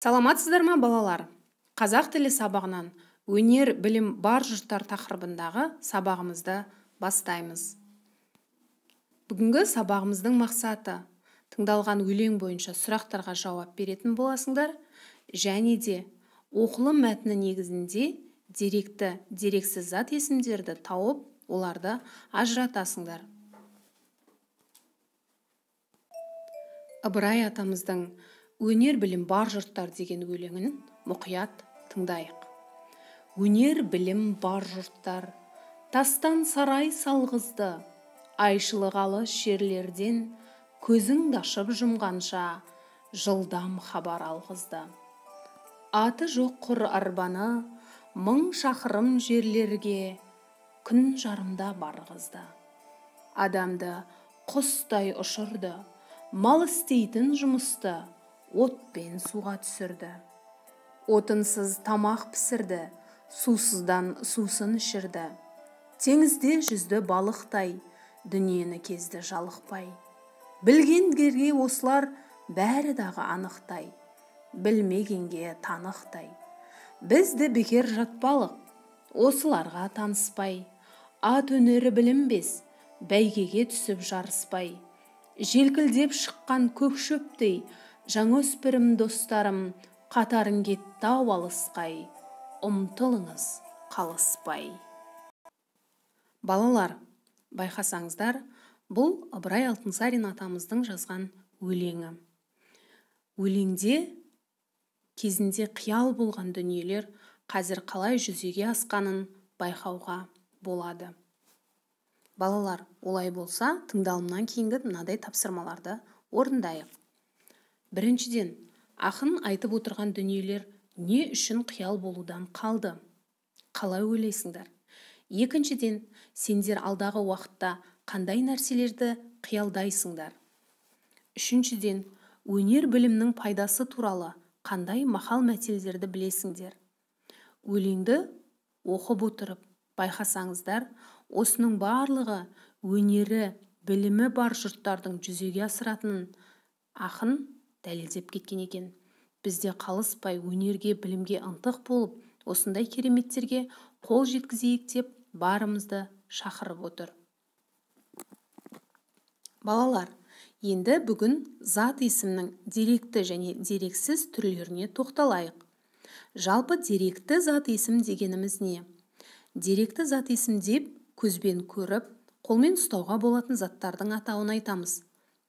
Саламатсыздар ма, балалар? Қазақ тілі сабағынан өнер, білім бар жұрттар тақырыбындағы сабағымызды бастаймыз. Бүгінгі сабағымыздың мақсаты тыңдалған өлең бойынша сұрақтарға жауап беретін боласыңдар, және де оқылым мәтіні негізінде деректі, дерексіз зат есімдерді тауып, оларды ажыратасыңдар. Ыбырай атамыздың «Өнер білім бар жұрттар» деген өлеңін мұқият тыңдайық. Өнер білім бар жұрттар, тастан сарай салғызды, айшылық алыс жерлерден көзіңді ашып жұмғанша жылдам хабар алғызды. Аты жоқ құр арбаны 1000 шақырым жерлерге күн жарымда барғызды. Адамды құстай ұшырды, мал істейтін жұмысты отпен суға түсірді. Отынсыз тамақ пісірді, сусыздан сусын ішірді. Теңізде жүзді балықтай, дүниені кезді жалықпай. Білгендерге осылар бәрі дағы анықтай, білмегенге танықтай. Бізді бекер жатпалық, осыларға таныспай. Ат өнері білінбес, бәйгеге түсіп жарыспай. Желкілдеп шыққан көк шөптей, жаңөспірім достарым, қатарын кетті ау алысқай, ұмтылыңыз қалыспай. Балалар, байқасаңыздар, бұл Ыбырай Алтынсарин атамыздың жазған өлеңі. Өлеңде кезінде қиял болған дүниелер қазір қалай жүзеге асқанын байқауға болады. Балалар, олай болса, тыңдалымнан кейінгі мынадай тапсырмаларды орындайық. Біріншіден, ақын айтып отырған дүниелер не үшін қиял болудан қалды? Қалай ойлайсыңдар? Екіншіден, сендер алдағы уақытта қандай нәрселерді қиялдайсыңдар? Үшіншіден, өнер білімнің пайдасы туралы қандай мақал мәтелдерді білесіңдер? Өлеңді оқып отырып байқасаңыздар, осының барлығы өнері, білімі бар жұрттардың жүзеге асыратынын ақын дәлелдеп кеткен екен. Бізде қалыспай өнерге, білімге ынтық болып, осындай кереметтерге қол жеткізейік деп барымызды шақырып отыр. Балалар, енді бүгін зат есімнің деректі және дерексіз түрлеріне тоқталайық. Жалпы деректі зат есім дегеніміз не? Деректі зат есім деп көзбен көріп, қолмен ұстауға болатын заттардың атауын айтамыз.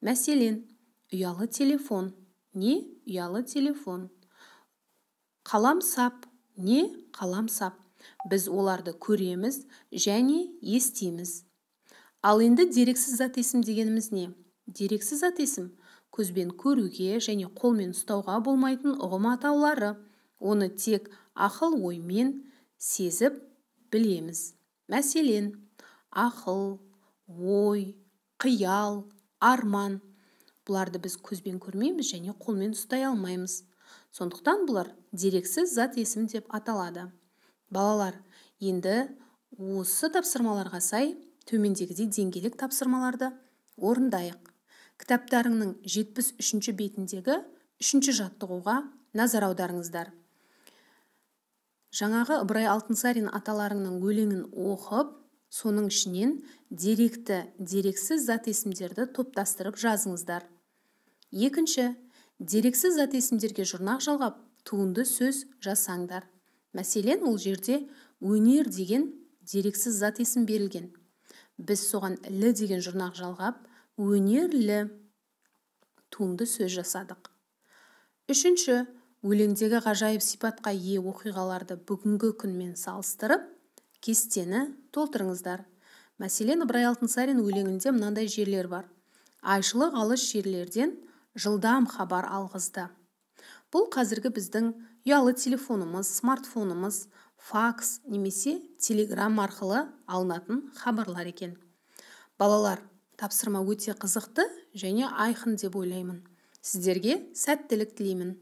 Мәселен, ұялы телефон. Не? Ұялы телефон. Қаламсап. Не? Қаламсап. Біз оларды көреміз және естиміз. Ал енді дерексіз зат есім дегеніміз не? Дерексіз зат есім көзбен көруге және қолмен ұстауға болмайтын ұғым атаулары. Оны тек ақыл оймен сезіп білеміз. Мәселен, ақыл, ой, қиял, арман. Бұларды біз көзбен көрмейміз және қолмен ұстай алмаймыз. Сондықтан бұлар дерексіз зат есім деп аталады. Балалар, енді осы тапсырмаларға сай төмендегідей деңгейлік тапсырмаларды орындайық. Кітаптарыңның 73-ші бетіндегі 3-ші жаттығуға назар аударыңыздар. Жаңағы Ыбырай Алтынсарин аталарыңның өлеңін оқып, соның ішінен деректі, дерексіз зат есімдерді топтастырып жазыңыздар. Екінші, дерексіз зат есімдерге жұрнақ жалғап, туынды сөз жасаңдар. Мәселен, ол жерде өнер деген дерексіз зат есім берілген. Біз соған лі деген жұрнақ жалғап, өнерлі туынды сөз жасадық. Үшінші, өлеңдегі ғажайып сипатқа ие оқиғаларды бүгінгі күнмен салыстырып, кестені толтырыңыздар. Мәселен, Ыбырай Алтынсарин өлеңінде мынандай жерлер бар. Айшылық алыс жерлерден жылдам хабар алғызды. Бұл қазіргі біздің ұялы телефонымыз, смартфонымыз, факс немесе телеграм арқылы алынатын хабарлар екен. Балалар, тапсырма өте қызықты және айқын деп ойлаймын. Сіздерге сәттілік тілеймін.